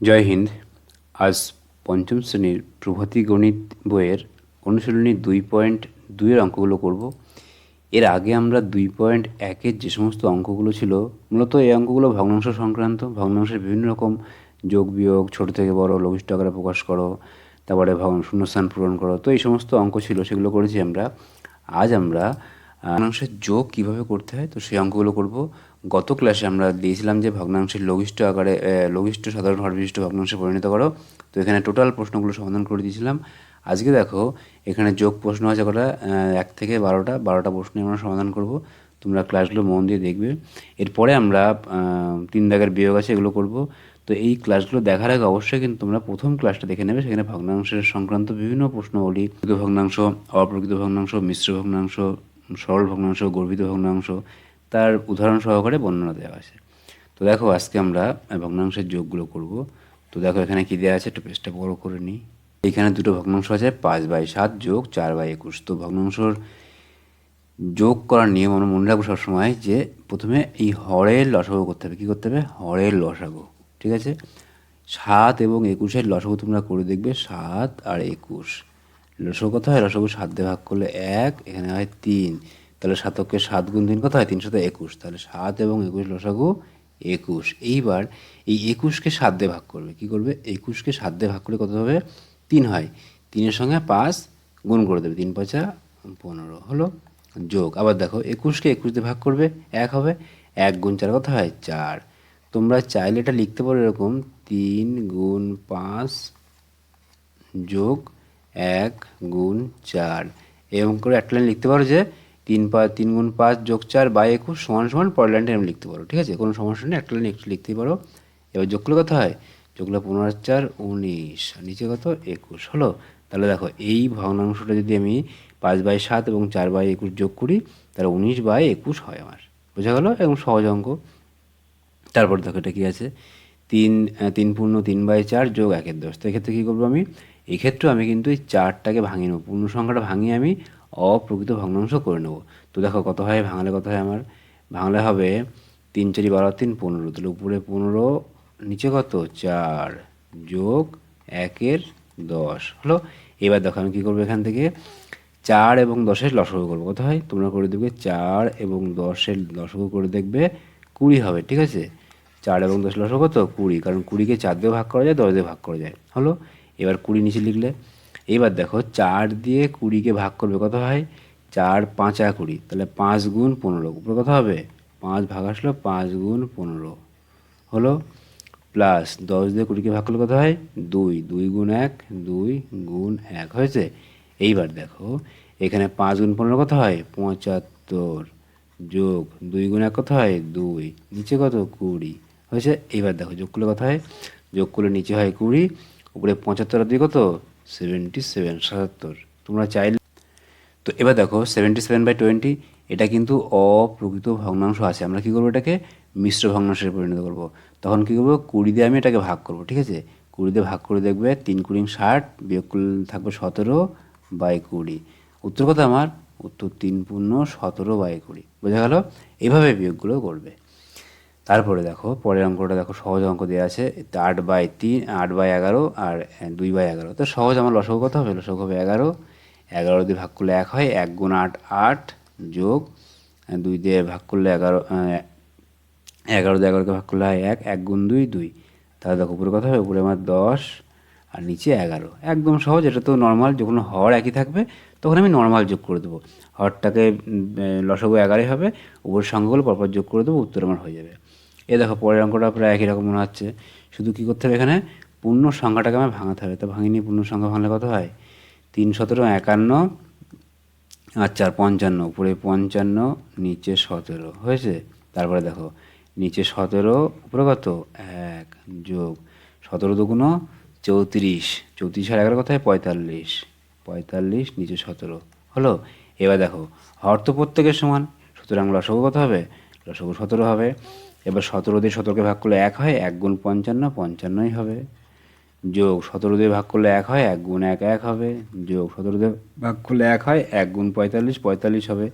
জয় হিন্দ। আজ পঞ্চম শ্রেণীর প্রভাতী গণিত বইয়ের অনুশীলনী 2.2-এর অঙ্কগুলো করব। এর আগে আমরা 2.1-এর যে সমস্ত অঙ্কগুলো ছিল, মূলত এই অঙ্কগুলো ভগ্নাংশ সংক্রান্ত। ভগ্নাংশের বিভিন্ন রকম যোগ বিয়োগ, ছোট থেকে বড়, লঘিষ্ঠ আকারে প্রকাশ করো, তারপরে শূন্যস্থান পূরণ করো, তো এই সমস্ত অঙ্ক ছিল, সেগুলো করেছি আমরা। আজ আমরা ভগ্নাংশের যোগ কিভাবে করতে হয়, তো সেই অঙ্কগুলো করব। গত ক্লাসে আমরা দিয়েছিলাম যে ভগ্নাংশের লঘিষ্ঠ আকারে লঘিষ্ঠ সাধারণ হরবিশিষ্ট ভগ্নাংশে পরিণত করো, তো এখানে টোটাল প্রশ্নগুলো সমাধান করে দিয়েছিলাম। আজকে দেখো এখানে যোগ প্রশ্ন আছে কটা, 1 থেকে 12টা প্রশ্ন আমরা সমাধান করব। তোমরা ক্লাসগুলো মন দিয়ে দেখবে। এরপরে আমরা 3 দাগের বিয়োগ আছে, এগুলো করব। তো এই ক্লাসগুলো দেখার আগে অবশ্যই কিন্তু তোমরা প্রথম ক্লাসটা দেখে নেবে, সেখানে ভগ্নাংশের সংক্রান্ত বিভিন্ন প্রশ্নবলী, প্রকৃত ভগ্নাংশ, অপ্রকৃত ভগ্নাংশ, মিশ্র ভগ্নাংশ, সরল ভগ্নাংশ, গর্ভিত ভগ্নাংশ, তার উদাহরণ সহকারে বর্ণনা দেওয়া আছে। তো দেখো আজকে আমরা ভগ্নাংশের যোগগুলো করব। তো দেখো এখানে কি দেওয়া আছে, একটু পেজটা বড় করে নিই। এখানে দুটো ভগ্নাংশ আছে, 5/7 যোগ 4/21। তো ভগ্নাংশর যোগ করার নিয়ম আমরা মনে রাখবো সবসময়, যে প্রথমে এই হরের লসাগু করতে হবে। কী করতে হবে? হরের লসাগু। ঠিক আছে, 7 এবং 21-এর লসাগু তোমরা করে দেখবে। 7 আর 21 লসাগু কত হয়? লসাগু 7 দিয়ে ভাগ করলে 1, এখানে হয় 3। তাহলে 7কে 7 গুণ 3 কত হয়? 321। তাহলে 7 এবং 21 লসাগু 21। এইবার এই 21কে 7 দিয়ে ভাগ করবে। কি করবে? 21কে 7 দিয়ে ভাগ করলে কত হবে? 3 হয়। 3-এর সঙ্গে 5 গুণ করে দেবে, 3 5 15 হলো। যোগ, আবার দেখো 21কে 21 দিয়ে ভাগ করবে, 1 হবে। 1 গুণ 4 কত হয়? 4। তোমরা চাইলে এটা লিখতে পারো এরকম, 3 গুণ 5 যোগ 1 গুণ 4। এরকম করে একটা লাইন লিখতে পারো যে 3 গুণ 5 যোগ 4/21 সমান সমান, পরের লাইনটা এরকম লিখতে পারো। ঠিক আছে, কোনো সমস্যা নেই, একটা লাইন একটু লিখতেই পারো। এবার যোগ করলে কত হয়? যোগ করলে 15 আর 4 19, আর নিচে কত? 21 হলো। তাহলে দেখো এই ভগ্নাংশটা যদি আমি 5/7 এবং 4/21 যোগ করি, তাহলে 19/21 হয় আমার। বোঝা গেল? এবং সহজ অঙ্ক। তারপর দেখো এটা কী আছে, 3 পূর্ণ 3/4 যোগ 1-এর 10। তো এক্ষেত্রে কী করবো আমি? এই ক্ষেত্রে আমি কিন্তু এই 4টাকে ভাঙিয়ে নেবো, পূর্ণ সংখ্যাটা ভাঙিয়ে আমি অপ্রকৃত ভগ্নাংশ করে নেব। তো দেখো কত হয়, ভাঙলে কত হয় আমার? ভাঙলে হবে 3 4 12 3 15। তাহলে উপরে 15, নিচে কত? 4 যোগ 1-এর 10 হলো। এবার দেখো আমি কী করবো, এখান থেকে 4 এবং 10-এর লসাগু করবো। কত হয়? তোমরা করে দেখবে 4 এবং 10-এর লসাগু করে দেখবে 20 হবে। ঠিক আছে, 4 এবং 10 লসাগু কত? 20, কারণ 20কে 4 দিয়ে ভাগ করা যায়, 10 দিয়ে ভাগ করা যায়। হলো। এবার 20 নিচে লিখলে। এবার দেখো 4 দিয়ে 20কে ভাগ করবে, কত হয়? 4 5 20, তাহলে 5 গুণ 15। উপরে কত হবে? 5 ভাগ আসলো, 5 গুণ 15 হলো। প্লাস 10 দিয়ে 20কে ভাগ করলে কত হয়? 2, 2 গুণ 1, 2 গুণ 1 হয়েছে। এইবার দেখো এখানে 5 গুণ 15 কত হয়? 75 যোগ 2 গুণ 1 কত হয়? 2, নিচে কত? 20 হয়েছে। এইবার দেখো যোগ করলে কত হয়? যোগ করলে নিচে হয় 20, উপরে 75 আর 2 কত? 77, 77। তোমরা চাইলে, তো এবার দেখো 77/20, এটা কিন্তু অপ্রকৃত ভগ্নাংশ আছে। আমরা কী করবো? এটাকে মিশ্র ভগ্নাংশে পরিণত করব। তখন কী করবো? 20 দিয়ে আমি এটাকে ভাগ করব। ঠিক আছে, 20 দিয়ে ভাগ করে দেখবে, 3 × 60, বিয়োগ করলে থাকবে 17/20। উত্তর কত আমার? উত্তর 3 পূর্ণ 17/20। বোঝা গেল? এইভাবে বিয়োগগুলো করবে। তারপরে দেখো পরের অঙ্কটা, দেখো সহজ অঙ্ক দেওয়া আছে, 8/3, 8/11 আর 2/11। তো সহজ, আমার লসাগু কত হবে? লসাগু হবে 11। 11 দিয়ে ভাগ করলে 1 হয়, 1 গুণ 8 8 যোগ 2 দিয়ে ভাগ করলে 11, 11 দিয়ে 11কে ভাগ করলে হয় 1, 1 গুণ 2 2। তাহলে দেখো উপরে কত হবে? উপরে আমার 10 আর নিচে 11। একদম সহজ, এটা তো নর্মাল। যখন হর একই থাকবে তখন আমি নর্মাল যোগ করে দেবো। হরটাকে লসাগু 11 হবে, উপরের সংখ্যাগুলো পরপর যোগ করে দেবো, উত্তর আমার হয়ে যাবে। এ দেখো পরের অঙ্কটা প্রায় একই রকম মনে হচ্ছে, শুধু কী করতে হবে, এখানে পূর্ণ সংখ্যাটাকে আমার ভাঙাতে হবে। তো ভাঙিনি, পূর্ণ সংখ্যা ভাঙলে কত হয়? 3 17 51, আর 4 55, উপরে 55, নিচে 17 হয়েছে। তারপরে দেখো নিচে 17, উপরে কত? 1 যোগ 17 দুগুণ 34, 34 আর 11 কত হয়? 45, 45 নিচে 17 হলো। এবার দেখো হর তো প্রত্যেকের সমান, সুতরাং লসাগু কত হবে? লসাগু 17 হবে। এবার 17 দিয়ে 17কে ভাগ করলে 1 হয়, 1 গুণ 55, 55ই হবে। যোগ 17 দিয়ে ভাগ করলে 1 হয়, 1 গুণ 1 1 হবে। যোগ 17 দিয়ে ভাগ করলে 1 হয়, 1 গুণ 45 45 হবে।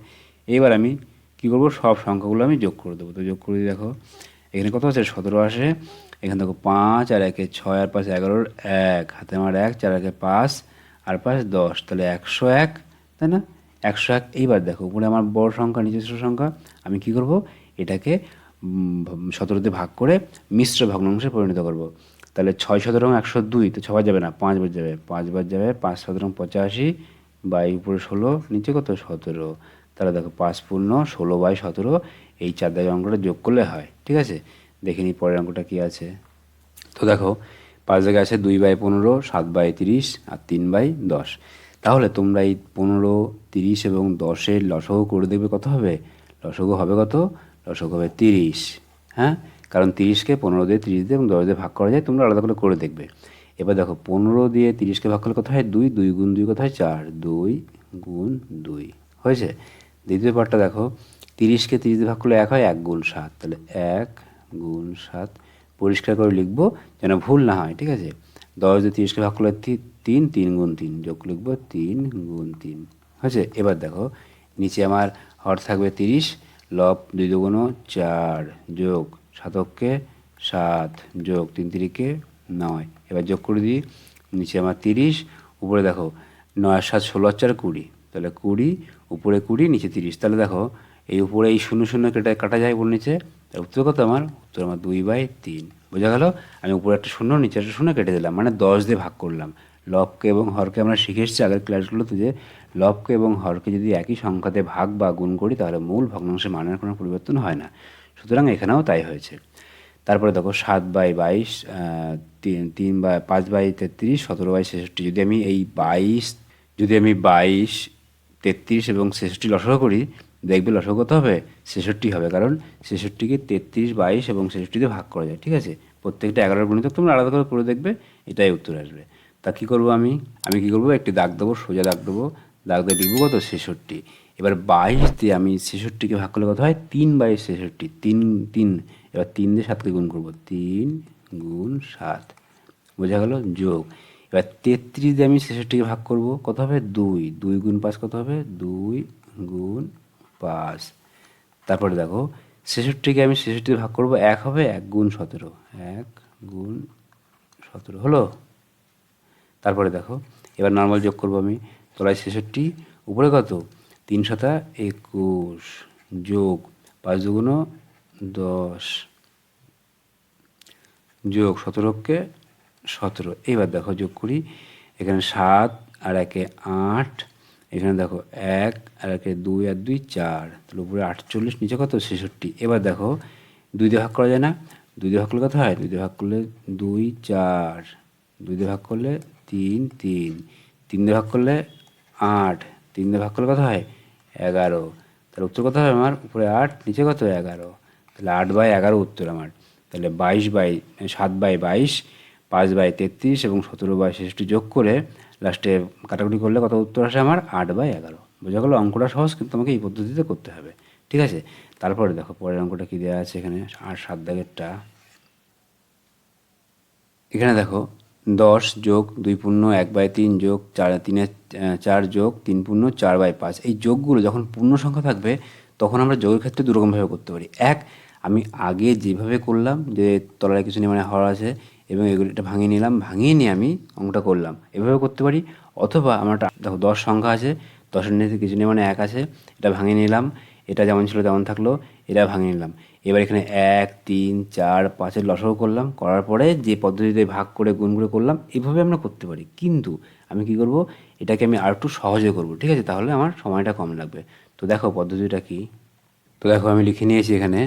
এবার আমি কী করবো? সব সংখ্যাগুলো আমি যোগ করে দেবো। তো যোগ করে দেখো এখানে কত আছে? 17 আসে, এখানে দেখো 5 আর 1 6 আর 5 11, 1 হাতে আমার 1, 4 আর 5 আর 5 10, তাহলে 101, তাই না? 101। এইবার দেখো উপরে আমার বড় সংখ্যা, নিচে ছোট সংখ্যা, আমি কি করব, এটাকে 17 দিয়ে ভাগ করে মিশ্র ভগ্নাংশে পরিণত করব। তাহলে 6 17 102, তো 6 বার যাবে না, 5 বার যাবে, 5 বার যাবে, 5 17 85, বাই উপরে 16, নিচে কত 17। তাহলে দেখো 5 পূর্ণ 16/17, এই 4 দাগের অঙ্কটা যোগ করলে হয়। ঠিক আছে, দেখে নিই পরের অঙ্কটা কী আছে। তো দেখো 5 জায়গায় আছে 2/15, 7/30 আর 3/10। তাহলে তোমরা এই 15, 30 এবং 10-এর লসাগু করে দেখবে কত হবে। লসাগু হবে কত, লসাগু হবে 30। হ্যাঁ, কারণ 30কে 15 দিয়ে, 30 দিয়ে এবং 10 দিয়ে ভাগ করা যায়, তোমরা আলাদা করে দেখবে। এবার দেখো 15 দিয়ে 30কে ভাগ করলে কত হয়, 2, 2 গুণ 2 কত হয় 4, 2 গুণ 2 হয়েছে। দ্বিতীয় পার্টটা দেখো, 30কে 30 দিয়ে ভাগ করলে 1 হয়, 1 গুণ 7, তাহলে 1 গুণ 7 পরিষ্কার করে লিখবো যেন ভুল না হয়। ঠিক আছে, 10 দিয়ে 30কে ভাগ করলে 3, 3 গুণ 3 যোগ লিখবো 3 গুণ 3 হয়েছে। এবার দেখো নিচে আমার হর থাকবে 30, লব 2 দুগুণ 4 যোগ 7কে 7 যোগ 3 3কে 9। এবার যোগ করে দিই, নিচে আমার 30, উপরে দেখো 9 আর 7 16 আর 4 20, তাহলে 20, উপরে 20 নিচে 30। তাহলে দেখো এই উপরে এই 0 0 কেটে কাটা যায় উপর নিচে, উত্তর কত আমার, উত্তর আমার 2/3। বোঝা গেল, আমি উপরে একটা 0 নিচে একটা 0 কেটে দিলাম, মানে 10 দিয়ে ভাগ করলাম। লবকে এবং হরকে আমরা শিখে এসেছি আগের ক্লাসগুলোতে যে লবকে এবং হরকে যদি একই সংখ্যাতে ভাগ বা গুণ করি তাহলে মূল ভগ্নাংশের মানের কোনো পরিবর্তন হয় না। সুতরাং এখানেও তাই হয়েছে। তারপরে দেখো 7/22, 5/33, 17/66। যদি আমি এই 22, 33 এবং 66 লসাগু করি, দেখবে লসাগু কত হবে, 66 হবে, কারণ 66কে 33, 22 এবং 66 দিয়ে ভাগ করা যায়। ঠিক আছে, প্রত্যেকটা 11 গুণিতক তোমরা আলাদা করে দেখবে, এটাই উত্তর আসবে। তা কী করবো আমি কী করবো, একটি দাগ দেবো, সোজা দাগ দেবো, দাগ দিয়ে লিখবো কত 66। এবার 22 দিয়ে আমি 66কে ভাগ করলে কত হয়, 3/66, 3 3। এবার 3 দিয়ে 7কে গুণ করবো, 3 গুণ 7 বোঝা গেল, যোগ। এবার 33 দিয়ে আমি 66কে ভাগ করব, কত হবে 2, 2 গুণ 5 কত হবে, 2 গুণ 5। তারপরে দেখো 66কে আমি 66 দিয়ে ভাগ করব, 1 হবে, 1 গুণ 17, 1 গুণ 17 হলো। তারপরে দেখো এবার নর্মাল যোগ করব আমি, তলায় 66, উপরে কত 3 7 21 যোগ 5 দুগুণ 10 যোগ 17কে 17। এইবার দেখো যোগ করি, এখানে 7 আর 1 8, এখানে দেখো 1 আর 1 2 আর 2 4, তাহলে উপরে 48, নিচে কত 66। এবার দেখো 2 দিয়ে ভাগ করা যায় না, 2 দিয়ে ভাগ করলে কত হয়, 2 দিয়ে ভাগ করলে 2 4, 2 দিয়ে ভাগ করলে 3 3, 3 দিয়ে ভাগ করলে 8, 3 দিয়ে ভাগ করলে কত হয় 11। তাহলে উত্তর কত হবে আমার, উপরে 8 নিচে কত 11, তাহলে 8/11 উত্তর আমার। তাহলে 7/22, 5/33 এবং 17/66 যোগ করে লাস্টে কাটাকুটি করলে কত উত্তর আসে আমার, 8/11। বোঝা গেল, অঙ্কটা সহজ, কিন্তু আমাকে এই পদ্ধতিতে করতে হবে। ঠিক আছে, তারপরে দেখো পরের অঙ্কটা কী দেওয়া আছে এখানে, 7 দাগেরটা। এখানে দেখো 10 যোগ 2 পূর্ণ 1/3 যোগ 4 যোগ 3 পূর্ণ 4/5। এই যোগগুলো যখন পূর্ণ সংখ্যা থাকবে তখন আমরা যোগের ক্ষেত্রে দুরকমভাবে করতে পারি। আমি আগে যেভাবে করলাম, যে তলায় কিছু নেই মানে হর আছে এবং এগুলো এটা ভাঙিয়ে নিলাম, ভাঙিয়ে নিয়ে আমি অঙ্কটা করলাম, এভাবে করতে পারি। অথবা আমার দেখো 10 সংখ্যা আছে, 10-এর নিচে কিছু নেই মানে 1 আছে, এটা ভাঙিয়ে নিলাম, এটা যেমন ছিল তেমন থাকলো, এটা ভাঙিয়ে নিলাম। এবার এখানে 1 3 4 5-এর লসাগু করলাম, করার পরে যে পদ্ধতিতে ভাগ করে গুণ করে করলাম, এইভাবে আমরা করতে পারি। কিন্তু আমি কি করব, এটাকে আমি আর একটু সহজে করব। ঠিক আছে, তাহলে আমার সময়টা কম লাগবে। তো দেখো পদ্ধতিটা কি, তো দেখো আমি লিখে নিয়েছি এখানে।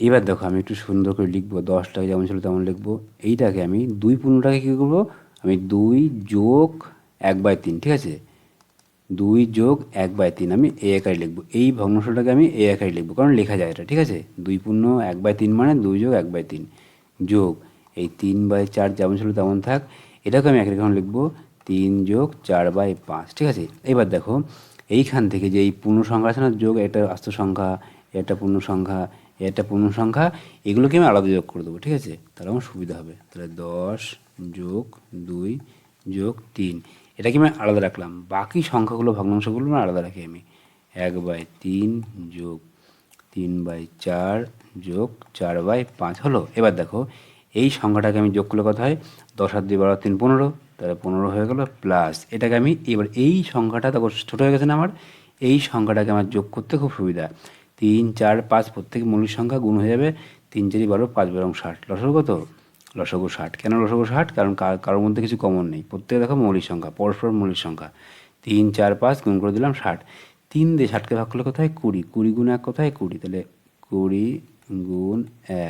এবার দেখো আমি একটু সুন্দর করে লিখবো, 10টাকে যেমন ছিল তেমন লিখবো। এইটাকে আমি 2 পূর্ণটাকে কী করবো, আমি 2 যোগ 1/3, ঠিক আছে, 2 যোগ 1/3 আমি এই আকারে লিখবো। এই ভগ্নাংশটাকে আমি এই আকারে লিখবো, কারণ লেখা যায় এটা। ঠিক আছে, 2 পূর্ণ 1/3 মানে 2 যোগ 1/3 যোগ এই 3/4 যেমন ছিল তেমন থাক। এটাকে আমি একই রকম লিখবো, 3 যোগ 4/5। ঠিক আছে, এবার দেখো এইখান থেকে যে এই পূর্ণ সংখ্যা আছে না, যোগ এটা আস্ত সংখ্যা, এটা পূর্ণ সংখ্যা, এটা পূর্ণ সংখ্যা, এগুলোকে আমি আলাদা যোগ করে দেবো। ঠিক আছে, তাহলে আমার সুবিধা হবে। তাহলে 10 যোগ 2 যোগ 3, এটাকে আমি আলাদা রাখলাম। বাকি সংখ্যাগুলো ভগ্নাংশগুলো আমি আলাদা রাখি আমি, 1/3 যোগ 3/4 যোগ 4/5 হলো। এবার দেখো এই সংখ্যাটাকে আমি যোগ করলে কথা হয় 10 আর 2 12 3 15, তাহলে 15 হয়ে গেল প্লাস এটাকে আমি এবার এই সংখ্যাটা তখন ছোটো হয়ে গেছে না আমার, এই সংখ্যাটাকে আমার যোগ করতে খুব সুবিধা। 3 4 5 প্রত্যেক মৌলিক সংখ্যা গুণ হয়ে যাবে, 3 4 12 5 12 60, লসাগু কত? লসাগু 60। কেন লসাগু 60? কারণ কারোর মধ্যে কিছু কমন নেই, প্রত্যেকে দেখো মৌলিক সংখ্যা, পরস্পর মৌলিক সংখ্যা। 3 4 5 গুণ করে দিলাম 60, 3 দিয়ে 60কে ভাগ করলে কোথায় 20, 20 গুণ 1 কোথায় 20, তাহলে 20 গুণ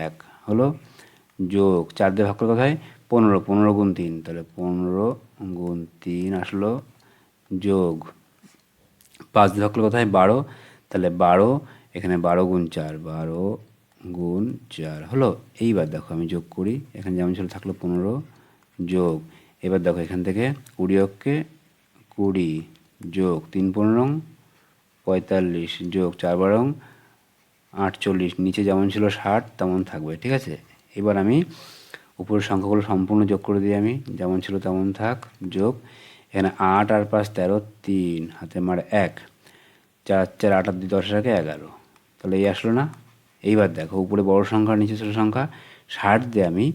1 হলো, যোগ 4 দিয়ে ভাগ করলে কোথায় 15, 15 গুণ 3, তাহলে 15 গুণ 3 আসলো, যোগ 5 দিয়ে ভাগ করলে কোথায় 12, তাহলে 12, এখানে 12 গুণ 4, 12 গুণ 4 হলো। এইবার দেখো আমি যোগ করি, এখানে যেমন ছিল থাকলো 15, যোগ এবার দেখো এখান থেকে 20 অক্ষে 20, যোগ 3 15 45, যোগ 4 12 48, নিচে যেমন ছিল 60 তেমন থাকবে, ঠিক আছে। এবার আমি উপরের সংখ্যাগুলো সম্পূর্ণ যোগ করে দিই, আমি যেমন ছিল তেমন থাক, যোগ এখানে 8 আর 5 13, 3 হাতে মার 1, 4 4 8 আর 2 10 এর 11, তাহলে এই আসলো না। এইবার দেখো উপরে বড় সংখ্যা নিচে ছোটো সংখ্যা, 60 দিয়ে আমি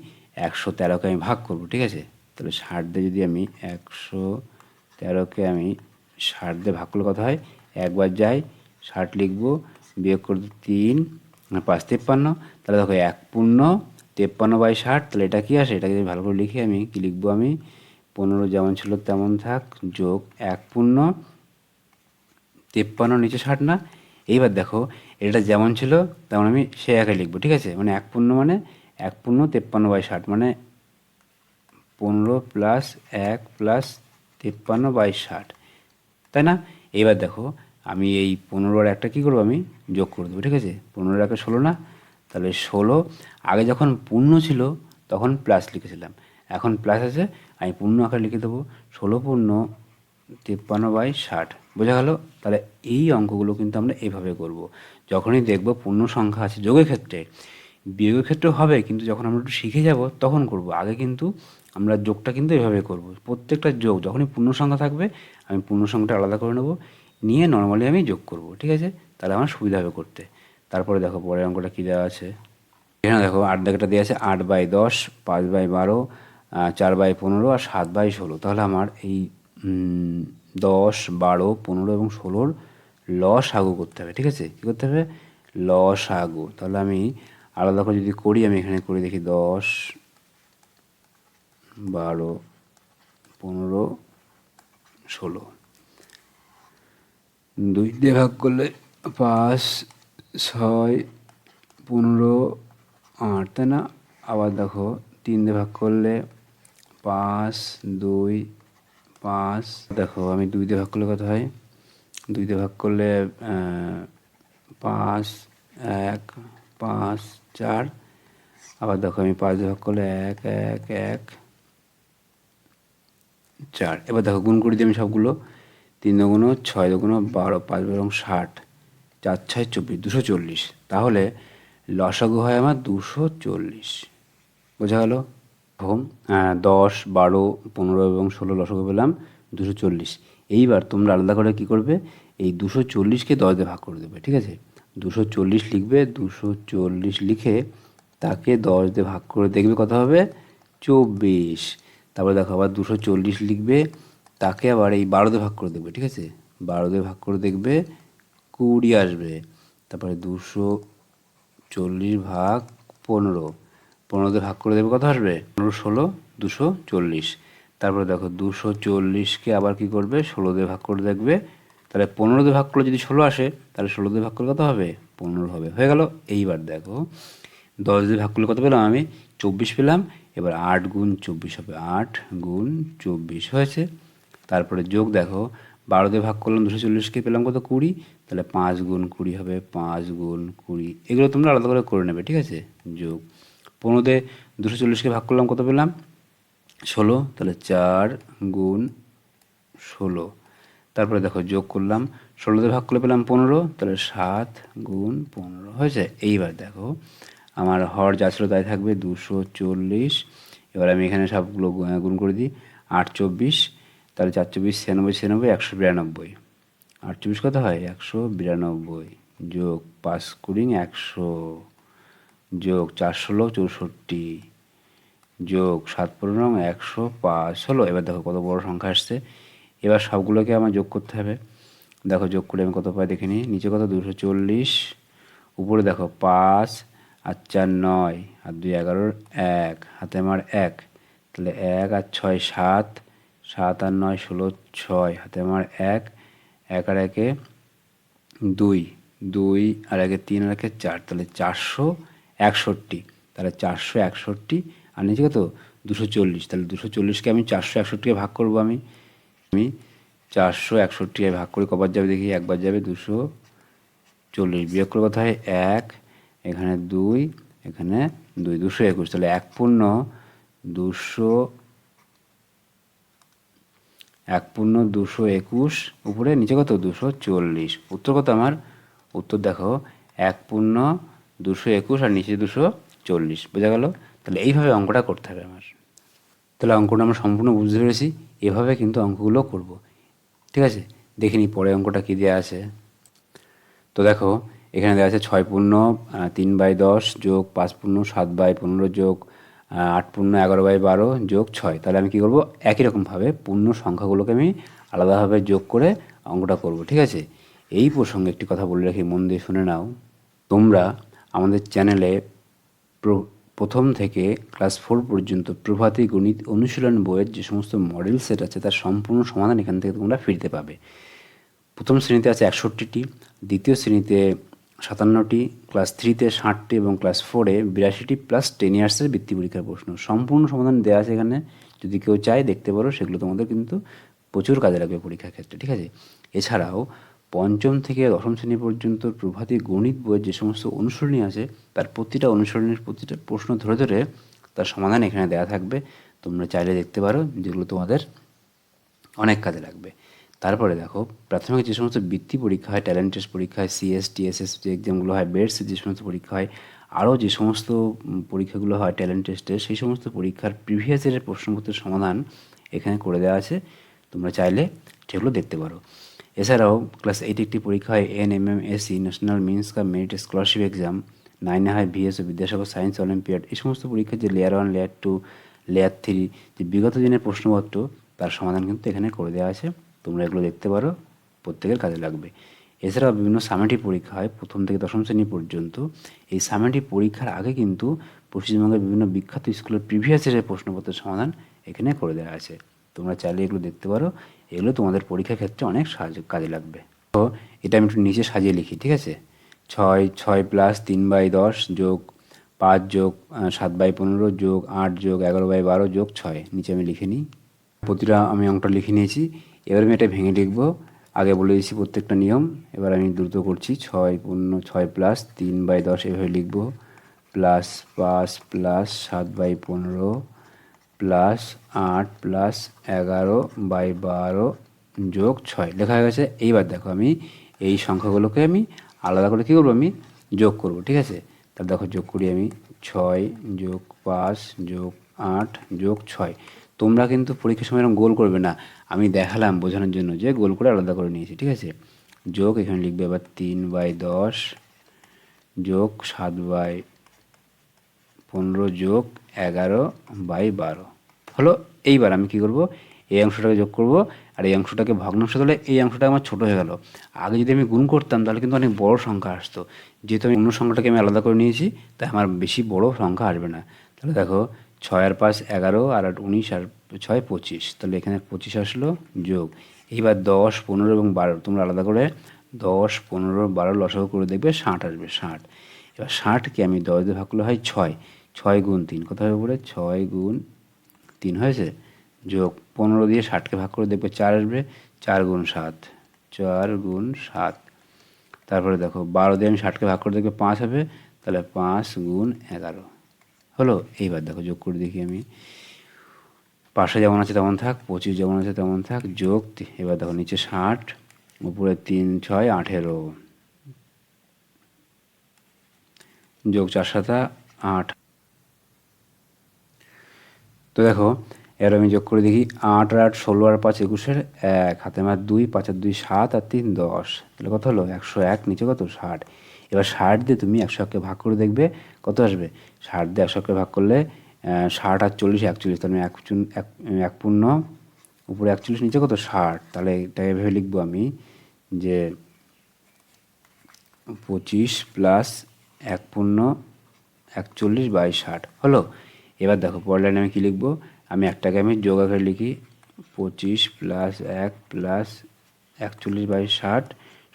113কে আমি ভাগ করব, ঠিক আছে। তাহলে 60 দিয়ে যদি আমি 113কে আমি 60 দিয়ে ভাগ করলে কথা হয়, একবার যাই 60 লিখবো, বিয়োগ করতে 3 5 53, তাহলে দেখো 1 পূর্ণ 53/60, তাহলে এটা কি আসে, এটাকে যদি ভালো করে লিখি আমি কি লিখবো, আমি 15 যেমন ছিল তেমন থাক, যোগ 1 পূর্ণ 53 নিচে 60 না। এইবার দেখো এটা যেমন ছিল তেমন আমি সে একাই লিখবো, ঠিক আছে। মানে 1 পূর্ণ মানে 1 পূর্ণ 53/60 মানে 15 প্লাস 1 প্লাস 53/60, তাই না। এইবার দেখো আমি এই 15 আর একটা কী করবো, আমি যোগ করে দেবো, ঠিক আছে। 15 একে 16 না, তাহলে 16, আগে যখন পূর্ণ ছিল তখন প্লাস লিখেছিলাম, এখন প্লাস আছে, আমি পূর্ণ আকারে লিখে দেবো, 16 পূর্ণ 53/60, বোঝা গেল। তাহলে এই অঙ্কগুলো কিন্তু আমরা এইভাবে করব। যখনই দেখব পূর্ণ সংখ্যা আছে যোগের ক্ষেত্রে, বিয়োগের ক্ষেত্রেও হবে, কিন্তু যখন আমরা একটু শিখে যাব তখন করব। আগে কিন্তু আমরা যোগটা কিন্তু এভাবে করব, প্রত্যেকটা যোগ যখনই পূর্ণ সংখ্যা থাকবে আমি পূর্ণ সংখ্যাটা আলাদা করে নেব, নিয়ে নর্মালি আমি যোগ করব, ঠিক আছে। তাহলে আমার সুবিধা হবে করতে। তারপরে দেখো পরের অঙ্কটা কী দেওয়া আছে, এখানে দেখো 8 দাগেটা দেওয়া আছে, 8/10, 5/12, 4/15 আর 7/16। তাহলে আমার এই 10 12 15 এবং 16-র লসাগু করতে হবে, ঠিক আছে। কী করতে হবে, লসাগু। তাহলে আমি আলাদা করে যদি করি, আমি এখানে করে দেখি 10 12 15 16, 2 দিয়ে ভাগ করলে 5 6 15 8, তাই না। আবার দেখো 3 দিয়ে ভাগ করলে 5 2 5, দেখো আমি 2 দিয়ে ভাগ করলে কত হয়, 2 দিয়ে ভাগ করলে 5 1 5 4, আবার দেখো আমি 5 দিয়ে ভাগ করলে 1 1 1 4। এবার দেখো গুণ করে দিই আমি সবগুলো, 3 দুগুণ 6 দুগুণ 12, 5 12 60, 4 6 24, 240। তাহলে লসাগু হয় আমার 240, বোঝা গেল। হোম 10 12 15 এবং 16 লসাগু পেলাম 240। এইবার তোমরা আলাদা করে কী করবে, এই 240কে 10 দিয়ে ভাগ করে দেবে, ঠিক আছে। 240 লিখবে, 240 লিখে তাকে 10 দিয়ে ভাগ করে দেখবে কত হবে, 24। তারপরে দেখো আবার 240 লিখবে, তাকে আবার এই 12 দিয়ে ভাগ করে দেবে, ঠিক আছে। 12 দিয়ে ভাগ করে দেখবে 20 আসবে। তারপরে 240 ভাগ 15, 15 দিয়ে ভাগ করে দেবে কত আসবে, 15 16 240। তারপরে দেখো 240কে আবার কি করবে, 16 দিয়ে ভাগ করে দেখবে, তাহলে 15 দিয়ে ভাগ করলে যদি 16 আসে, তাহলে 16 দিয়ে ভাগ করলে কত হবে, 15 হবে, হয়ে গেল। এইবার দেখো 10 দিয়ে ভাগ করলে কত পেলাম, আমি 24 পেলাম। এবার 8 গুণ 24 হবে, 8 গুণ 24 হয়েছে। তারপরে যোগ দেখো 12 দিয়ে ভাগ করলাম 240কে, পেলাম কত 20, তাহলে 5 গুণ 20 হবে, 5 গুণ 20। এগুলো তোমরা আলাদা করে করে নেবে, ঠিক আছে। যোগ 15 দিয়ে 240কে ভাগ করলাম কত পেলাম, 16, তাহলে 4 গুণ 16। তারপরে দেখো যোগ করলাম, 16 দিয়ে ভাগ করলে পেলাম 15, তাহলে 7 গুণ 15 হয়েছে। এইবার দেখো আমার হর যা ছিল তাই থাকবে 240। এবার আমি এখানে সবগুলো গুণ করে দিই, 8 24, তাহলে 4 24 96 96 192, 8 24 কত হয় 192, যোগ 5 20 100, যোগ 4 16 64, যোগ 7×105 হলো। এবার দেখো কত বড় সংখ্যা আসছে। এবার সবগুলোকে আমার যোগ করতে হবে। দেখো যোগ করে আমি কত পাই দেখে নিই। নিচে কত 240, উপরে দেখো 5 আর 4 9 আর 2 11 1, হাতে আমার 1, তাহলে 1 আর 6 7, 7 আর 9 16 6, হাতে আমার 1, 1 আর 1 2, 2 আর 1 3 আর 1 4, তাহলে 461। তাহলে 461 আর নিচে কত 240, তাহলে 240কে আমি 461কে ভাগ করবো। আমি 461 ভাগ করে কবার যাবে দেখি, একবার যাবে। 240 বিয়োগ করে কোথায় 1, এখানে 2, এখানে 2, 221, তাহলে 1×221, উপরে নিচে কত 240। উত্তর কত আমার? উত্তর দেখো 1×221 আর নিচে 240। বোঝা গেল? তাহলে এইভাবে অঙ্কটা করতে হবে আমার। তাহলে অঙ্কটা আমরা সম্পূর্ণ বুঝতে পেরেছি। এভাবে কিন্তু অঙ্কগুলো করব। ঠিক আছে, দেখে নিই পরে অঙ্কটা কী দেওয়া আছে। তো দেখো এখানে দেওয়া আছে 6×3/10 যোগ 5×7/15 যোগ 8×11/12 যোগ 6। তাহলে আমি কী করব, একই রকমভাবে পূর্ণ সংখ্যাগুলোকে আমি আলাদাভাবে যোগ করে অঙ্কটা করব। ঠিক আছে, এই প্রসঙ্গে একটি কথা বলে রাখি, মন দিয়ে শুনে নাও। তোমরা আমাদের চ্যানেলে প্রথম থেকে ক্লাস 4 পর্যন্ত প্রভাতী গণিত অনুশীলন বইয়ের যে সমস্ত মডেল সেট আছে তার সম্পূর্ণ সমাধান এখান থেকে তোমরা ফিরতে পাবে। প্রথম শ্রেণীতে আছে 61টি, দ্বিতীয় শ্রেণীতে 57টি, ক্লাস 3তে 60টি এবং ক্লাস 4-এ 82টি প্লাস 10 ইয়ার্সের বৃত্তি পরীক্ষার প্রশ্ন। সম্পূর্ণ সমাধান দেওয়া আছে এখানে, যদি কেউ চায় দেখতে পারো। সেগুলো তোমাদের কিন্তু প্রচুর কাজে লাগবে পরীক্ষার ক্ষেত্রে। ঠিক আছে, এছাড়াও পঞ্চম থেকে দশম শ্রেণী পর্যন্ত প্রভাতী গণিত বইয়ের যে সমস্ত অনুসরণী আছে তার প্রতিটা অনুসরণীর প্রতিটা প্রশ্ন ধরে ধরে তার সমাধান এখানে দেওয়া থাকবে। তোমরা চাইলে দেখতে পারো, যেগুলো তোমাদের অনেক কাজে লাগবে। তারপরে দেখো প্রাথমিক যে সমস্ত বৃত্তি পরীক্ষা হয়, ট্যালেন্ট টেস্ট পরীক্ষা হয়, সিএস টিএসএস যে এক্সামগুলো হয়, বেডস যে সমস্ত পরীক্ষা হয়, আরও যে সমস্ত পরীক্ষাগুলো হয় ট্যালেন্ট টেস্টে, সেই সমস্ত পরীক্ষার প্রিভিয়াস ইয়ারের প্রশ্নপত্রের সমাধান এখানে করে দেওয়া আছে। তোমরা চাইলে সেগুলো দেখতে পারো। এছাড়াও ক্লাস 8 একটি পরীক্ষা হয় NMMSC national means cum merit scholarship exam, 9-এ হয় VS ও বিদ্যাসাগর সায়েন্স অলিম্পিয়াড। এই সমস্ত পরীক্ষার যে লেয়ার 1, লেয়ার 2, লেয়ার 3 যে বিগত দিনের প্রশ্নপত্র তার সমাধান কিন্তু এখানে করে দেওয়া আছে। তোমরা এগুলো দেখতে পারো, প্রত্যেকের কাজে লাগবে। এছাড়াও বিভিন্ন সামেটিভ পরীক্ষা হয় প্রথম থেকে দশম শ্রেণী পর্যন্ত। এই সামেটিভ পরীক্ষার আগে কিন্তু পশ্চিমবঙ্গের বিভিন্ন বিখ্যাত স্কুলের প্রিভিয়াস ইয়ারের প্রশ্নপত্রের সমাধান এখানে করে দেওয়া আছে। তোমরা চাইলে এগুলো দেখতে পারো, এগুলো তোমাদের পরীক্ষার ক্ষেত্রে অনেক কাজে লাগবে। তো এটা আমি একটু নিচে সাজিয়ে লিখি। ঠিক আছে, 6 প্লাস 3/10 যোগ 5 যোগ 7/15 যোগ 8 যোগ 11/12 যোগ 6, নিচে আমি লিখে নিই। প্রতিটা আমি অঙ্কটা লিখে নিয়েছি। এবার আমি এটা ভেঙে লিখব। আগে বলে দিয়েছি প্রত্যেকটা নিয়ম, এবার আমি দ্রুত করছি। 6 প্লাস 3/10 এভাবে লিখব, প্লাস 5 প্লাস 7/15 প্লাস 8 প্লাস 11/12 যোগ 6 লেখা হয়ে গেছে। এইবার দেখো আমি এই সংখ্যাগুলোকে আমি আলাদা করে কী করবো, আমি যোগ করব। ঠিক আছে, তাহলে দেখো যোগ করি আমি। 6 যোগ 5 যোগ 8 যোগ 6। তোমরা কিন্তু পরীক্ষার সময় এরকম গোল করবে না, আমি দেখালাম বোঝানোর জন্য যে গোল করে আলাদা করে নিয়েছি। ঠিক আছে, যোগ এখানে লিখবে এবার 3/10 যোগ 7/15 যোগ 11/12 হলো। এইবার আমি কি করব, এই অংশটাকে যোগ করব আর এই অংশটাকে ভগ্নাংশ দিলে এই অংশটা আমার ছোট হয়ে গেল। আগে যদি আমি গুণ করতাম তাহলে কিন্তু অনেক বড় সংখ্যা আসতো। যেহেতু আমি অন্য সংখ্যাটাকে আমি আলাদা করে নিয়েছি তাই আমার বেশি বড় সংখ্যা আসবে না। তাহলে দেখো 6 আর 5 11 আর 8 19 আর 6 25, তাহলে এখানে 25 আসলো যোগ। এইবার 10 15 এবং 12 তোমরা আলাদা করে 10 15 12 লসাগু করে দেখবে 60 আসবে, 60। এবার 60কে আমি 10 দিয়ে ভাগ করলে হয় 6, 6 গুণ 3 কত হবে উপরে, 6 গুণ 3 হয়েছে, যোগ 15 দিয়ে 60কে ভাগ করে দেখবে 4 আসবে, 4 গুণ 7, 4 গুণ 7। তারপরে দেখো 12 দিয়ে আমি 60কে ভাগ করে দেখবে 5 হবে, তাহলে 5 গুণ 11 হলো। এইবার দেখো যোগ করে দেখি আমি, পাশে যেমন আছে তেমন থাক, 25 যেমন আছে তেমন থাক, যোগ। এবার দেখো নিচে 60, উপরে 3 6 18 যোগ 4 7 8। তো দেখো এবার আমি যোগ করে দেখি, 8 আর 8 16 আর 5 21, 1 হাতে আমার 2, 5 আর 2 7 আর 3 10, তাহলে কত হলো 101, নিচে কত 60। এবার 60 দিয়ে তুমি 101কে ভাগ করে দেখবে কত আসবে। 60 দিয়ে 101কে ভাগ করলে 60 আর 40 41, তাহলে এক পূর্ণ উপরে 41 নিচে কত 60, তাহলে এটাকে ভেবে লিখবো আমি যে 25 প্লাস 1/41/60 হলো। এবার দেখো পরের লাইনে আমি কী লিখবো, আমি একটাকে আমি যোগ আকারে লিখি 25 প্লাস 1 প্লাস 41/60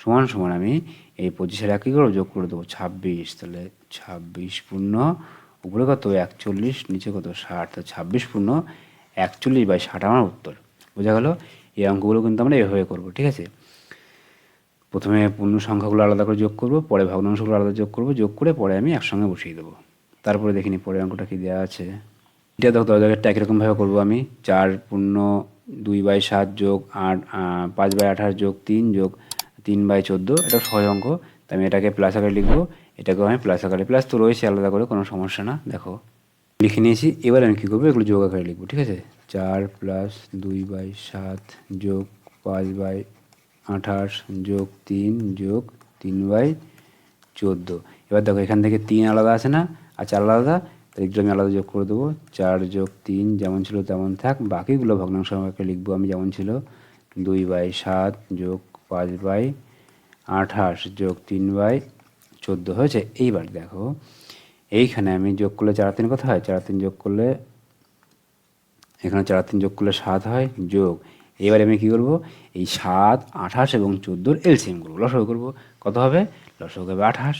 সমান সমান আমি এই 25-এর 1 কী করবো যোগ করে দেবো 26, তাহলে 26 পূর্ণ উপরে কত 41 নিচে কত 60, তো 26 পূর্ণ 41/60 আমার উত্তর। বোঝা গেল? এই অঙ্কগুলো কিন্তু আমরা এভাবে করবো, ঠিক আছে। প্রথমে পূর্ণ সংখ্যাগুলো আলাদা করে যোগ করব, পরে ভগ্নাংশগুলো আলাদা যোগ করব, যোগ করে পরে আমি একসঙ্গে বসিয়ে দেবো। তারপরে দেখিনি পরের অঙ্কটা কি দেওয়া আছে। এটা দেখো 10,000টা একইরকমভাবে করবো আমি 4 পূর্ণ 2/7 যোগ 5/28 যোগ 3 যোগ 3/14, এটা সহজ অঙ্ক, তাই আমি এটাকে প্লাস আকারে লিখবো, এটাকেও আমি প্লাস আকারে, প্লাস তো রয়েছে আলাদা করে, কোনো সমস্যা না। দেখো লিখে নিয়েছি, এবার আমি কী করবো এগুলো যোগ আকারে লিখবো, ঠিক আছে। 4 প্লাস 2/7 যোগ 5/28 যোগ 3 যোগ 3/14। এবার দেখো এখান থেকে 3 আলাদা আছে না, আর 4 আলাদা, তাই একটু আমি আলাদা যোগ করে দেবো। 4 যোগ 3 যেমন ছিল তেমন থাক, বাকিগুলো ভগ্নাংশ আমাকে লিখবো আমি যেমন ছিল। 2/7 যোগ 5/28 যোগ 3/14 হয়েছে। এইবার দেখো এইখানে আমি যোগ করলে 4 3 কত হয়, 4 3 যোগ করলে এখানে 4 3 যোগ করলে 7 হয়, যোগ এবারে আমি কী করবো এই 7, 28 এবং 14-র এলসিএম করবো, লসাগু করবো। কত হবে, লসাগু হবে 28।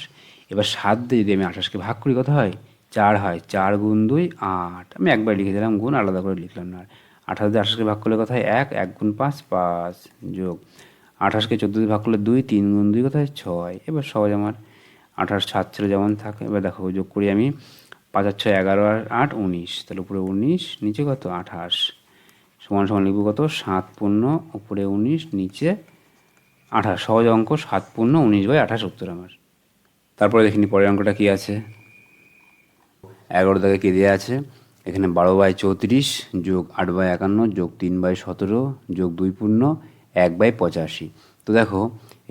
এবার 7 দিয়ে যদি আমি 28-কে ভাগ করি কত হয়, 4 হয়, 4 গুণ 2 8, আমি একবার লিখে দিলাম, গুণ আলাদা করে লিখলাম না। 28 দিয়ে 28-কে ভাগ করলে কত হয় 1, 1 গুণ 5 5, যোগ 28-কে 14 দিয়ে ভাগ করলে 2, 3 গুণ 2 কত হয় 6। এবার সহজ আমার 28 7 ছিল যেমন থাকে। এবার দেখো যোগ করি আমি, 5 আর 6 11 আর 8 19, তাহলে উপরে 19 নিচে কত 28 সমান সমান লিখব কত 7 পূর্ণ উপরে 19 নিচে 28, সহজ অঙ্ক 7 পূর্ণ 19/28 উত্তর আমার। তারপরে দেখিনি পরের অঙ্কটা কী আছে। 11 দাগে কী দেওয়া আছে, এখানে 12/34 যোগ 8/51 যোগ 3/17 যোগ 2 পূর্ণ 1/85। তো দেখো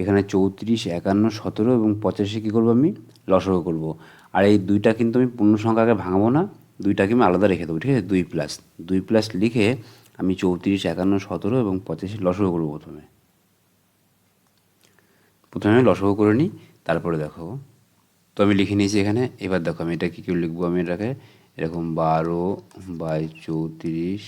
এখানে 34, 51, 17 এবং 85 কী করবো আমি লসাগু করবো। আর এই দুইটা কিন্তু আমি পূর্ণ সংখ্যাকে ভাঙাবো না, দুইটাকে আমি আলাদা রেখে দেবো, ঠিক আছে। 2 প্লাস লিখে আমি 34, 51, 17 এবং 85 লসাগু করবো। প্রথমে আমি লসাগু করে নিই, তারপরে দেখো। তো আমি লিখে নিয়েছি এখানে। এবার দেখো আমি এটা কী করে লিখবো, আমি এটাকে এরকম 12/34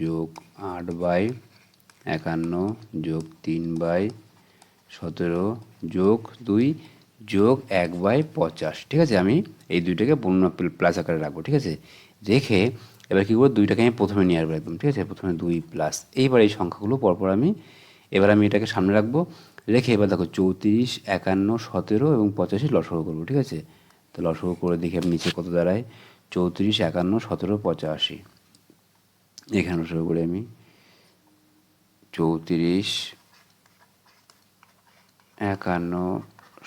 যোগ 8/51 যোগ 3/17 যোগ 2 যোগ 1/50, ঠিক আছে। আমি এই দুইটাকে পূর্ণ প্লাস আকারে রাখবো, ঠিক আছে। রেখে এবার কী করবো, দুইটাকে আমি প্রথমে নিয়ে আসবো একদম, ঠিক আছে। প্রথমে 2 প্লাস, এইবার এই সংখ্যাগুলো পরপর আমি এটাকে সামনে রাখবো, রেখে এবার দেখো 34, 51, 17 এবং 85 লসাগু করবো, ঠিক আছে। তো লসাগু করে দেখি আমি নিচে কত দাঁড়ায়, 34, 51, 17, 85। এখানে লসাগু করে আমি 34, 51,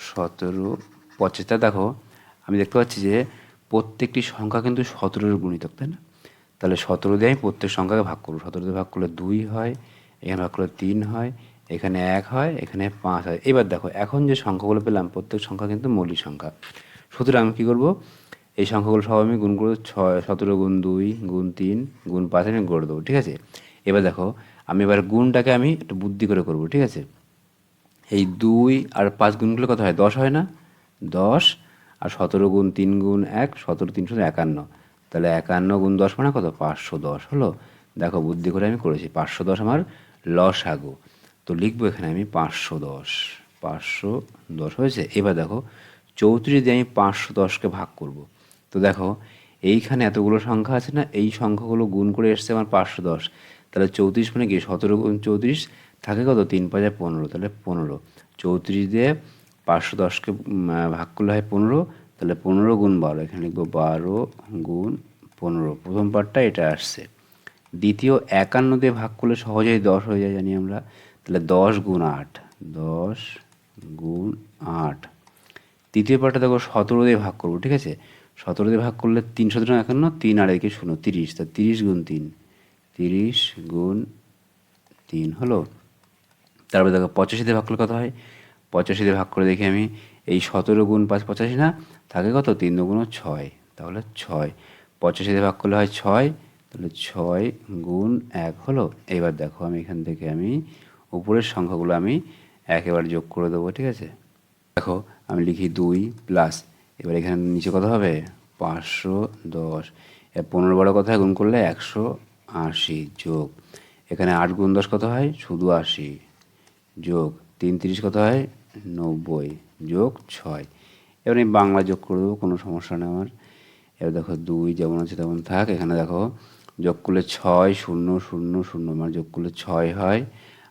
17, 85। তা দেখো আমি দেখতে পাচ্ছি যে প্রত্যেকটি সংখ্যা কিন্তু 17-এর গুণিতক, তাই না। তাহলে 17 দিয়ে আমি প্রত্যেক সংখ্যাকে ভাগ করবো। 17 দিয়ে ভাগ করলে 2 হয়, এখানে ভাগ করলে 3 হয়, এখানে 1 হয়, এখানে 5 হয়। এবার দেখো এখন যে সংখ্যাগুলো পেলাম প্রত্যেক সংখ্যা কিন্তু মৌলিক সংখ্যা। সুতরাং আমি কী করবো, এই সংখ্যাগুলো সব আমি গুণ করবো। 17 গুণ 2 গুণ 3 গুণ 5 আমি করে দেবো, ঠিক আছে। এবার দেখো আমি এবার গুণটাকে আমি একটু বুদ্ধি করে করবো, ঠিক আছে। এই 2 আর 5 গুণগুলো কত হয় 10 হয় না, 10 আর 17 গুণ 3 গুণ 1, 17 3 51, তাহলে 51 গুণ 10 মানে কত 510 হলো। দেখো বুদ্ধি করে আমি করেছি, 510 আমার লসাগু। তো লিখবো এখানে আমি 510 হয়েছে। এবার দেখো 34 দিয়ে আমি 510-কে ভাগ করব। তো দেখো এইখানে এতগুলো সংখ্যা আছে না, এই সংখ্যাগুলো গুণ করে এসছে আমার 510, তাহলে 34 মানে কি 17 গুণ 34 থাকে কত 3 5 15, তাহলে 15। 34 দিয়ে 510-কে ভাগ করলে হয় 15, তাহলে 15 গুণ 12, এখানে লিখবো 12 গুণ 15। প্রথম পার্টটা এটা আসছে। দ্বিতীয় 51 দিয়ে ভাগ করলে সহজেই 10 হয়ে যায় জানি আমরা, তাহলে 10 গুণ 8, 10 গুণ 8। তৃতীয় পার্টটা দেখো 17 দিয়ে ভাগ করবো, ঠিক আছে। 17 দিয়ে ভাগ করলে 3 17 51, 3 আর 1 0 30, তা 30 গুণ 3, 30 গুণ 3 হলো। তারপরে দেখো 85 দিয়ে ভাগ করলে কত হয়, 85 দিয়ে ভাগ করে দেখি আমি, এই 17 গুণ 5 85 না, থাকে কত 3 2 6, তাহলে 6। 85 দিয়ে ভাগ করলে হয় 6, তাহলে 6 গুণ 1 হলো। এবার দেখো আমি এখান থেকে আমি উপরের সংখ্যাগুলো আমি একেবারে যোগ করে দেবো, ঠিক আছে। দেখো আমি লিখি 2 প্লাস, এবার এখানে নিচে কত হবে 510, 15 বড় কথায় গুণ করলে 180, যোগ এখানে 8 গুণ 10 কত হয় শুধু 80, যোগ 3 30 কত হয় 90, যোগ 6। এবার আমি বাংলা যোগ করে দেবো, কোনো সমস্যা নেই আমার। এবার দেখো 2 যেমন আছে তেমন থাক। এখানে দেখো যোগ করলে 6 0 0 0 মানে যোগ করলে 6 হয়,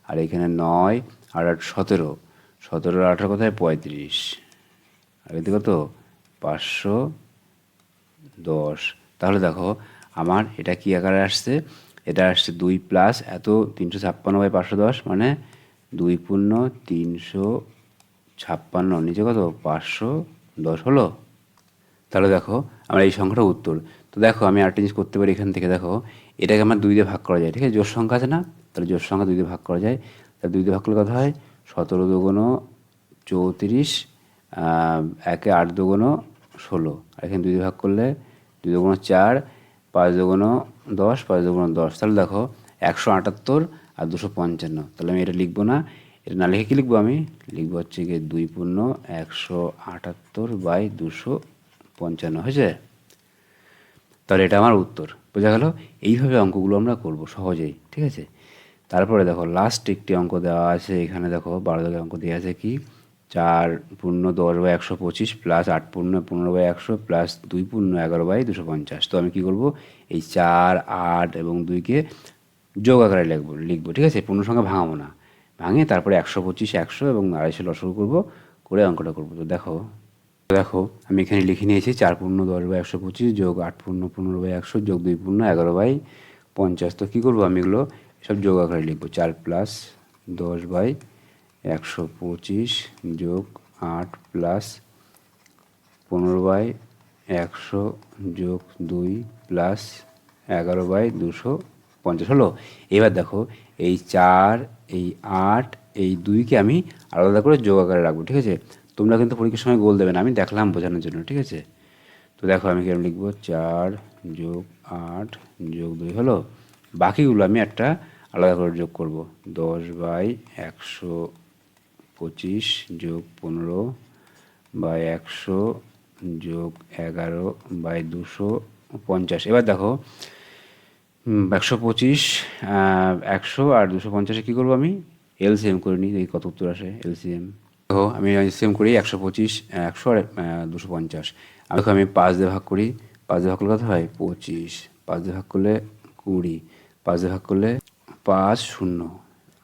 আর এখানে 9 আর 8 17, 17 আর 18 কোথায় 35, আর এদিকে কত 510। তাহলে দেখো আমার এটা কি আকারে আসছে, এটা আসছে 2 প্লাস এত 356/510 মানে 2 পূর্ণ 356, নিচে কত 510 হলো। তাহলে দেখো আমরা এই সংখ্যাটা উত্তর। তো দেখো আমি আরেকটা জিনিস করতে পারি, এখান থেকে দেখো এটাকে আমার 2 দিয়ে ভাগ করা যায়, ঠিক আছে। জোড় সংখ্যা আছে না, তাহলে জোড় সংখ্যা 2 দিয়ে ভাগ করা যায়। তাহলে 2 দিয়ে ভাগ করলে কথা হয় 17 দুগুণ 34, 1 8 দুগুণ 16, আর এখানে 2 দিয়ে ভাগ করলে 2 দুগুণ 4, 5 দুগুণ 10, 5 দুগুণ 10। তাহলে দেখো 178 আর 255। তাহলে আমি এটা লিখবো না, এটা না লিখে কী লিখবো, আমি লিখবো হচ্ছে গিয়ে 2 পূর্ণ 178/255 হয়েছে। তাহলে এটা আমার উত্তর, বোঝা গেল। এইভাবে অঙ্কগুলো আমরা করব সহজেই, ঠিক আছে। তারপরে দেখো লাস্ট একটি অঙ্ক দেওয়া আছে, এখানে দেখো 12 দাগের অঙ্ক দেওয়া আছে কি 4 পূর্ণ 10/125 প্লাস 8 পূর্ণ 15/100 প্লাস 2 পূর্ণ 11/250। তো আমি কি করব, এই 4 8 এবং 2কে যোগ আকারে লিখবো, ঠিক আছে। পূর্ণ সংখ্যা ভাঙাবো না, ভাঙে তারপরে 125 100 এবং 250 লসাগু করবো, করে অঙ্কটা করবো। তো দেখো দেখো আমি এখানে লিখে নিয়েছি 4 পূর্ণ 10/125 যোগ 8 পূর্ণ 15/100 যোগ 2 পূর্ণ 11/50। তো কী করবো, আমি এগুলো সব যোগ আকারে লিখবো। 4 প্লাস 10/125 যোগ 8 প্লাস 15/100 যোগ 2 প্লাস 11/250 হলো। এবার দেখো এই 4 এই 8 এই 2কে আমি আলাদা করে যোগ আকারে রাখবো, ঠিক আছে। তোমরা কিন্তু পরীক্ষার সময় গোল দেবে না, আমি দেখলাম বোঝানোর জন্য, ঠিক আছে। তো দেখো আমি কিরকম লিখবো, 4 যোগ 8 যোগ 2 হলো। বাকিগুলো আমি একটা আলাদা করে যোগ করব। 10/125 যোগ 15/100 যোগ 11/250। এবার দেখো 125 100 আর 250 কী করবো, আমি এলসিএম করে নিই, এই কত উত্তর আসে এলসিএম। দেখো আমি এলসিএম করি 125 100 আর 250। দেখো আমি 5 দিয়ে ভাগ করি, 5 দিয়ে ভাগ করলে কত হয় 25, 5 দিয়ে ভাগ করলে 20, 5 দিয়ে ভাগ করলে 5 0।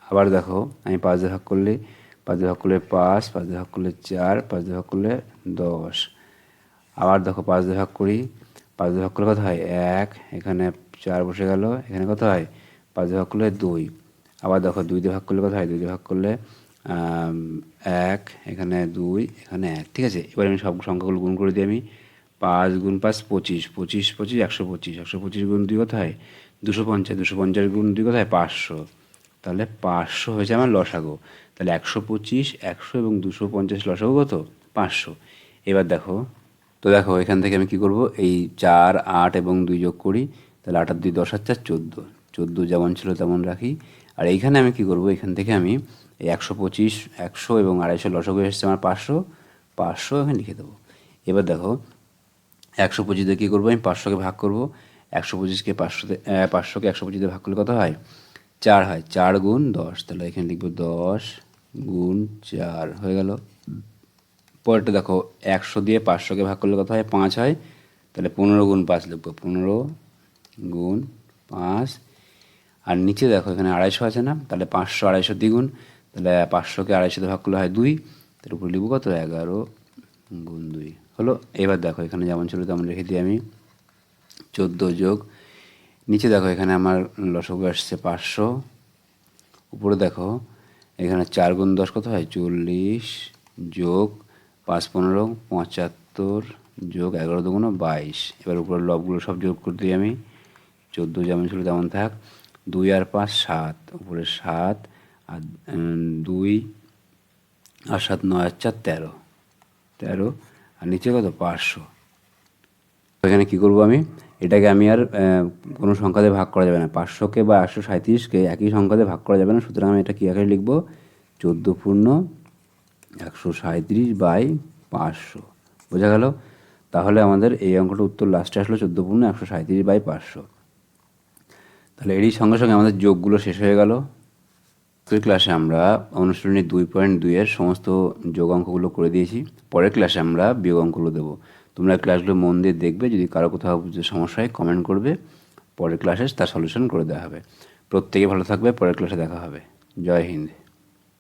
আবার দেখো আমি 5 দিয়ে ভাগ করলে 5 দিয়ে ভাগ করলে 5, 5 দিয়ে ভাগ করলে 4, 5 দিয়ে ভাগ করলে 10। আবার দেখো 5 দিয়ে ভাগ করি, 5 দিয়ে ভাগ করলে কত হয় 1, এখানে 4 বসে গেল, এখানে কত হয় 5 দিয়ে ভাগ করলে 2। আবার দেখো 2 দিয়ে ভাগ করলে কত হয় 2 দিয়ে ভাগ করলে 1, এখানে 2, এখানে 1, ঠিক আছে। এবার আমি সব সংখ্যাগুলো গুণ করে দিই। আমি 5 গুণ 5 25, 25 25 125, 125 গুণ 2 কত হয় 250, 250 গুণ 2 কত হয় 500। তাহলে 500 হয়েছে আমার লসাগু। তাহলে 125 100 এবং 250 লসাগু কত 500। এবার দেখো, তো দেখো এখান থেকে আমি কি করব, এই 4 8 এবং 2 যোগ করি, তাহলে 8 আর 2 10 আর 4 14, 14 যেমন ছিল তেমন রাখি। আর এইখানে আমি কি করব, এখান থেকে আমি এই 125 100 এবং 250 লসাগু এসেছে আমার 500, 500 এখানে লিখে দেবো। এবার দেখো 125 দিয়ে কী করবো, আমি 500কে ভাগ করব। 125কে 500কে 125 দিয়ে ভাগ করলে কত হয় 4 হয়, 4 গুণ 10। তাহলে এখানে লিখবো 10 গুণ 4 হয়ে গেল। পরেরটা দেখো 100 দিয়ে 500কে ভাগ করলে কত হয় 5 হয়, তাহলে 15 গুণ 5 লিখবো, 15 গুণ 5। আর নিচে দেখো এখানে 250 আছে না, তাহলে 500 250 দ্বিগুণ, তাহলে 500কে 250 দিয়ে ভাগ করলে হয় 2, তার উপর লিখবো কত 11 গুণ 2 হলো। এবার দেখো এখানে যেমন ছিল তেমন রেখে দিই আমি। 14 যোগ নিচে দেখো এখানে আমার লসাগু আসছে 500, উপরে দেখো এখানে 4 গুণ 10 কত হয় 40 যোগ 5 15 75 যোগ 11 দুগুণ 22। এবার উপরের লবগুলো সব যোগ করে দিই আমি। 14 যেমন ছিল তেমন থাক, 2 আর 5 7, উপরে 7 আর 2 আর 7 9 আর 4 13, 13 আর নিচে কত 500। এখানে কি করব, আমি এটাকে আমি আর কোনো সংখ্যাতে ভাগ করা যাবে না, 500কে বা 137কে একই সংখ্যাতে ভাগ করা যাবে না, সুতরাং আমি এটা কী আকারে লিখব, 14 পূর্ণ 137/500। বোঝা গেল? তাহলে আমাদের এই অঙ্কটার উত্তর লাস্টে আসলো 14 পূর্ণ 137/500। তাহলে এরই সঙ্গে সঙ্গে আমাদের যোগগুলো শেষ হয়ে গেল। আজকের ক্লাসে আমরা অনুশীলনী 2.2-এর সমস্ত যোগ অঙ্কগুলো করে দিয়েছি। পরের ক্লাসে আমরা বিয়োগ অঙ্কগুলো দেবো। তোমরা ক্লাসগুলো মন দিয়ে দেখবে, যদি কারো কোথাও বুঝতে সমস্যা হয় কমেন্ট করবে, পরের ক্লাসে তার সলিউশন করে দেওয়া হবে। প্রত্যেকে ভালো থাকবে, পরের ক্লাসে দেখা হবে। জয় হিন্দ।